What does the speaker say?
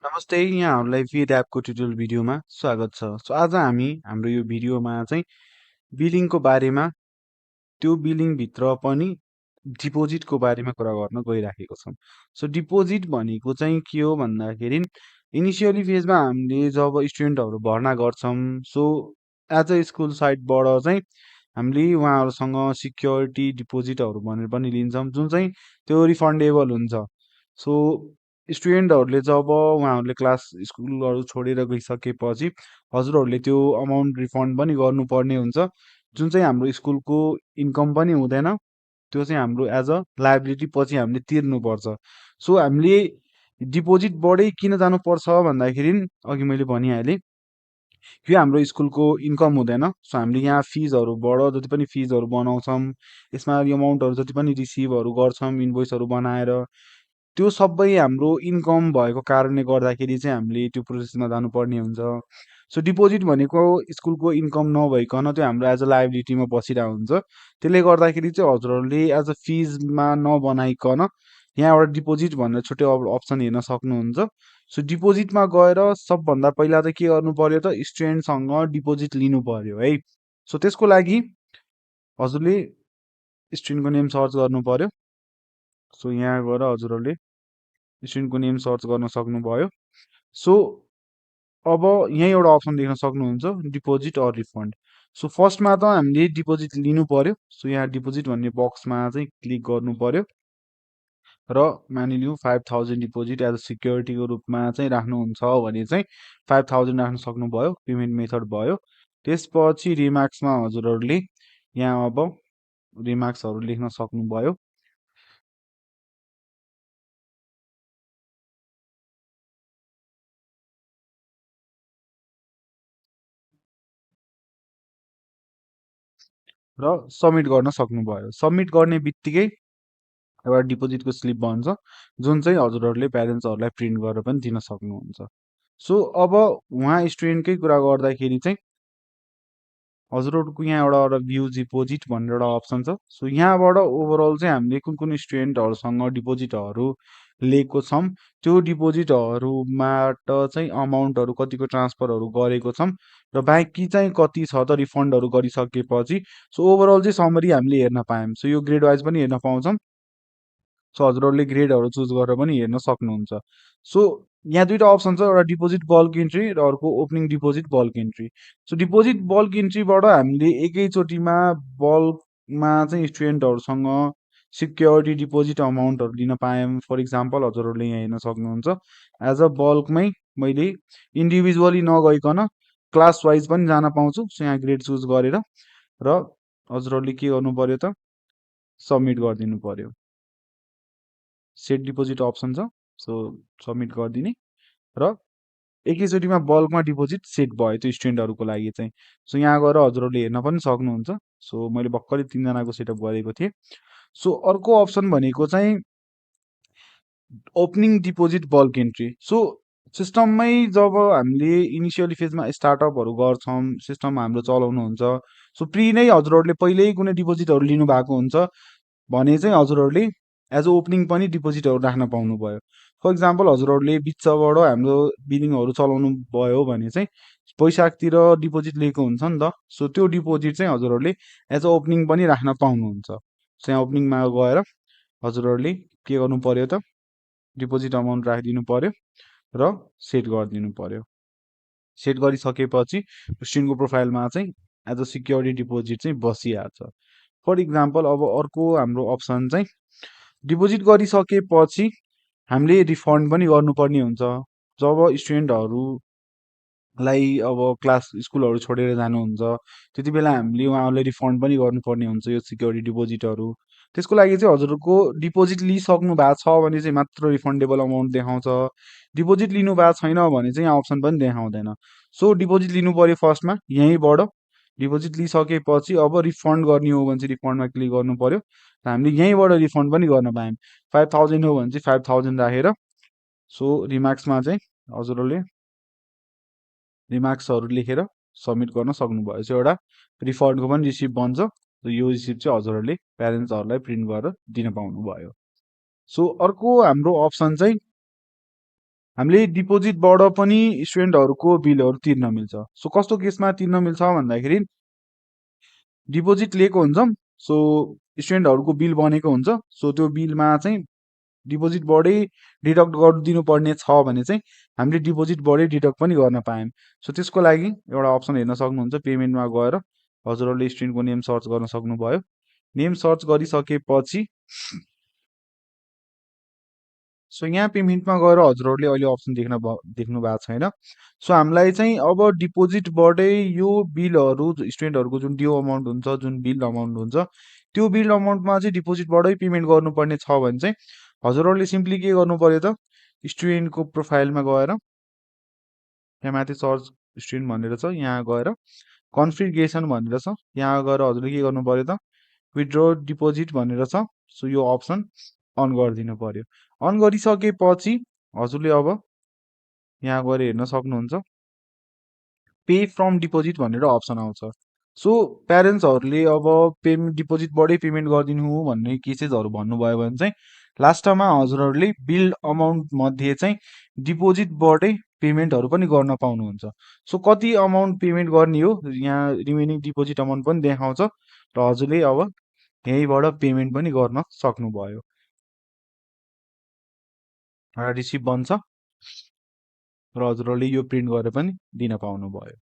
नमस्ते यहाँहरूलाई वेद एपको ट्युटोरियल भिडियोमा स्वागत छ। आज हामी हाम्रो यो भिडियोमा चाहिँ बिलिङको बारेमा त्यो बिलिङभित्र पनि डिपोजिटको बारेमा कुरा गर्न गइराखेको छौँ। डिपोजिट भनेको चाहिँ के हो भन्दाखेरि इनिसियली फेजमा हामीले जब स्टुडेन्टहरू भर्ना गर्छौँ सो एज अ स्कुल साइडबाट चाहिँ हामीले उहाँहरूसँग सिक्योरिटी डिपोजिटहरू भनेर पनि लिन्छौँ जुन चाहिँ त्यो रिफन्डेबल हुन्छ। सो स्टुडेन्टहरूले जब उहाँहरूले क्लास स्कुलहरू छोडेर गइसकेपछि हजुरहरूले त्यो अमाउन्ट रिफन्ड पनि गर्नुपर्ने हुन्छ जुन चाहिँ हाम्रो स्कुलको इन्कम पनि हुँदैन। त्यो चाहिँ हाम्रो एज अ लाइबिलिटी पछि हामीले तिर्नुपर्छ। सो हामीले डिपोजिटबाटै किन जानुपर्छ भन्दाखेरि अघि मैले भनिहालेँ यो हाम्रो स्कुलको इन्कम हुँदैन। सो हामीले यहाँ फिजहरूबाट जति पनि फिजहरू बनाउँछौँ यसमा यो अमाउन्टहरू जति पनि रिसिभहरू गर्छौँ इन्भोइसहरू बनाएर त्यो सबै हाम्रो इन्कम भएको कारणले गर्दाखेरि चाहिँ हामीले त्यो प्रोसेसमा जानुपर्ने हुन्छ। सो डिपोजिट भनेको स्कुलको इन्कम नभइकन त्यो हाम्रो एज अ लाइबिलिटीमा बसिरहेको हुन्छ। त्यसले गर्दाखेरि चाहिँ हजुरहरूले एज अ फिजमा नबनाइकन यहाँ एउटा डिपोजिट भनेर छुट्टै अप्सन हेर्न सक्नुहुन्छ। सो डिपोजिटमा गएर सबभन्दा पहिला चाहिँ के गर्नु पर्यो त स्टुडेन्टसँग डिपोजिट लिनु पर्यो है। सो त्यसको लागि हजुरले स्टुडेन्टको नेम सर्च गर्नु पर्यो। सो यहाँ गएर हजुरहरूले स्टुडेन्टको नेम सर्च गर्न सक्नुभयो। सो अब यहीँ एउटा अप्सन देख्न सक्नुहुन्छ डिपोजिट अर रिफन्ड। सो फर्स्टमा त हामीले डिपोजिट लिनु पर्यो। सो यहाँ डिपोजिट भन्ने बक्समा चाहिँ क्लिक गर्नु पर्यो र मानिलिउँ 5000 डिपोजिट एज अ सिक्योरिटीको रूपमा चाहिँ राख्नुहुन्छ भने चाहिँ 5000 राख्न सक्नुभयो। पेमेन्ट मेथड भयो। त्यसपछि रिमार्क्समा हजुरहरूले यहाँ अब रिमार्क्सहरू लेख्न सक्नुभयो। र सबमिट गर्न सक्नुभयो। सबमिट गर्ने बित्तिकै एउटा डिपोजिटको स्लिप बन्छ जुन चाहिँ हजुरहरूले प्यारेन्ट्सहरूलाई प्रिन्ट गरेर पनि दिन सक्नुहुन्छ। सो अब उहाँ स्टुडेन्टकै कुरा गर्दाखेरि चाहिँ हजुरहरूको यहाँ एउटा भ्यू डिपोजिट भनेर एउटा अप्सन छ। सो यहाँबाट ओभरअल चाहिँ हामीले कुन कुन स्टुडेन्टहरूसँग डिपोजिटहरू लिएको छौँ त्यो डिपोजिटहरूबाट चाहिँ अमाउन्टहरू कतिको ट्रान्सफरहरू गरेको छौँ र बाँकी चाहिँ कति छ त रिफन्डहरू गरिसकेपछि सो ओभरअल चाहिँ समरी हामीले हेर्न पायौँ। सो यो ग्रेड वाइज पनि हेर्न पाउँछौँ। सो हजुरहरूले ग्रेडहरू चुज गरेर पनि हेर्न सक्नुहुन्छ। सो यहाँ दुईवटा अप्सन छ, एउटा डिपोजिट बल्क इन्ट्री र अर्को opening deposit bulk entry. So deposit bulk इन्ट्रीबाट हामीले एकैचोटिमा बल्कमा चाहिँ स्टुडेन्टहरूसँग सिक्योरिटी डिपोजिट अमाउन्टहरू लिन पायौँ। फर इक्जाम्पल हजुरहरूले यहाँ हेर्न सक्नुहुन्छ एज अ बल्कमै मैले इन्डिभिजुअली नगइकन क्लास वाइज पनि जान पाउँछु। सो यहाँ ग्रेड चुज गरेर र हजुरहरूले के गर्नु पर्यो त सबमिट गरिदिनु पर्यो। सेट डिपोजिट अप्सन छ। सो सबमिट गरिदिने र एकैचोटिमा बल्कमा डिपोजिट सेट भयो त्यो स्टुडेन्टहरूको लागि चाहिँ। सो यहाँ गएर हजुरहरूले हेर्न पनि सक्नुहुन्छ। सो मैले भर्खरै 3जनाको सेटअप गरेको थिएँ। सो अर्को अप्सन भनेको चाहिँ opening deposit bulk entry. So सिस्टममै जब हामीले इनिसियली फेजमा स्टार्टअपहरू गर्छौँ सिस्टम हाम्रो चलाउनुहुन्छ सो प्री नै हजुरहरूले पहिल्यै कुनै डिपोजिटहरू लिनु भएको हुन्छ भने चाहिँ हजुरहरूले एज अ ओपनिङ पनि डिपोजिटहरू राख्न पाउनुभयो। फर इक्जाम्पल हजुरहरूले बिचबाट हाम्रो बिलिङहरू चलाउनु भयो भने चाहिँ वैशाखतिर डिपोजिट लिएको हुन्छ नि त। सो त्यो डिपोजिट चाहिँ हजुरहरूले एज अ ओपनिङ पनि राख्न पाउनुहुन्छ। सो यहाँ ओपनिङमा गएर हजुरहरूले के गर्नु पर्यो त डिपोजिट अमाउन्ट राखिदिनु पर्यो र सेट गरिदिनु पर्यो। सेट गरिसकेपछि स्टुडेन्टको प्रोफाइलमा चाहिँ एज अ सिक्योरिटी डिपोजिट चाहिँ बसिहाल्छ। फर इक्जाम्पल अब अर्को हाम्रो अप्सन चाहिँ डिपोजिट गरिसकेपछि हामीले रिफन्ड पनि गर्नुपर्ने हुन्छ। जब स्टुडेन्टहरूलाई अब क्लास स्कुलहरू छोडेर जानुहुन्छ त्यति बेला हामीले उहाँहरूलाई रिफन्ड पनि गर्नुपर्ने हुन्छ यो सिक्योरिटी डिपोजिटहरू। त्यसको लागि चाहिँ हजुरको डिपोजिट लिइसक्नु भएको छ भने चाहिँ मात्र रिफन्डेबल अमाउन्ट देखाउँछ। डिपोजिट लिनु भएको छैन भने चाहिँ यहाँ अप्सन पनि देखाउँदैन। सो डिपोजिट लिनु पर्यो फर्स्टमा यहीँबाट। डिपोजिट लिइसकेपछि अब रिफन्ड गर्ने हो भने चाहिँ रिफन्डमा क्लिक गर्नु पर्यो र हामीले यहीँबाट रिफन्ड पनि गर्न पायौँ। 5000 हो भने चाहिँ 5000 राखेर सो रिमार्क्समा चाहिँ हजुरहरूले रिमार्क्सहरू लेखेर सबमिट गर्न सक्नुभयो। सो एउटा रिफन्डको पनि रिसिप्ट बन्छ। यो रिसिप्ट चाहिँ हजुरहरूले प्यारेन्ट्सहरूलाई प्रिन्ट गरेर दिन पाउनुभयो। सो अर्को हाम्रो अप्सन चाहिँ हामीले डिपोजिटबाट पनि स्टुडेन्टहरूको बिलहरू तिर्न मिल्छ। सो कस्तो केसमा तिर्न मिल्छ भन्दाखेरि डिपोजिट लिएको हुन्छौँ, सो स्टुडेन्टहरूको बिल बनेको हुन्छ, सो त्यो बिलमा चाहिँ डिपोजिटबाटै डिडक्ट गरिदिनु पर्ने छ भने चाहिँ हामीले डिपोजिटबाटै डिडक्ट पनि गर्न पायौँ। सो त्यसको लागि एउटा अप्सन हेर्न सक्नुहुन्छ, पेमेन्टमा गएर हजुरहरूले स्टुडेन्टको नेम सर्च गर्न सक्नुभयो। नेम सर्च गरिसकेपछि सो यहाँ पेमेन्टमा गएर हजुरहरूले अहिले अप्सन देख्नु भएको छैन। सो हामीलाई चाहिँ अब डिपोजिटबाटै यो बिलहरू स्टुडेन्टहरूको जुन ड्यू अमाउन्ट हुन्छ, जुन बिल अमाउन्ट हुन्छ, त्यो बिल अमाउन्टमा चाहिँ डिपोजिटबाटै पेमेन्ट गर्नुपर्ने छ भने चाहिँ हजुरहरूले सिम्पली के गर्नु पर्यो त, स्टुडेन्टको प्रोफाइलमा गएर यहाँ माथि सर्च स्टुडेन्ट भनेर छ, यहाँ गएर कन्फिगरेसन भनेर छ, यहाँ गएर हजुरले के गर्नु पर्यो त, विथड्र डिपोजिट भनेर छ, सो यो अप्सन अन गरिदिनु पर्यो। अन गरिसकेपछि हजुरले अब यहाँ गएर हेर्न सक्नुहुन्छ, पे फ्रम डिपोजिट भनेर अप्सन आउँछ। सो प्यारेन्ट्सहरूले अब डिपोजिटबाटै पेमेन्ट गरिदिनु भन्ने केसेसहरू भन्नुभयो भने चाहिँ लास्टमा हजुरहरूले बिल अमाउन्ट मध्ये चाहिँ डिपोजिटबाटै पेमेन्टहरू पनि गर्न पाउनुहुन्छ। सो कति अमाउन्ट पेमेन्ट गर्ने हो, यहाँ रिमेनिङ डिपोजिट अमाउन्ट पनि देखाउँछ र हजुरले अब यहीँबाट पेमेन्ट पनि गर्न सक्नुभयो। रिसिभ बन्छ र हजुरहरूले यो प्रिन्ट गरेर पनि दिन पाउनुभयो।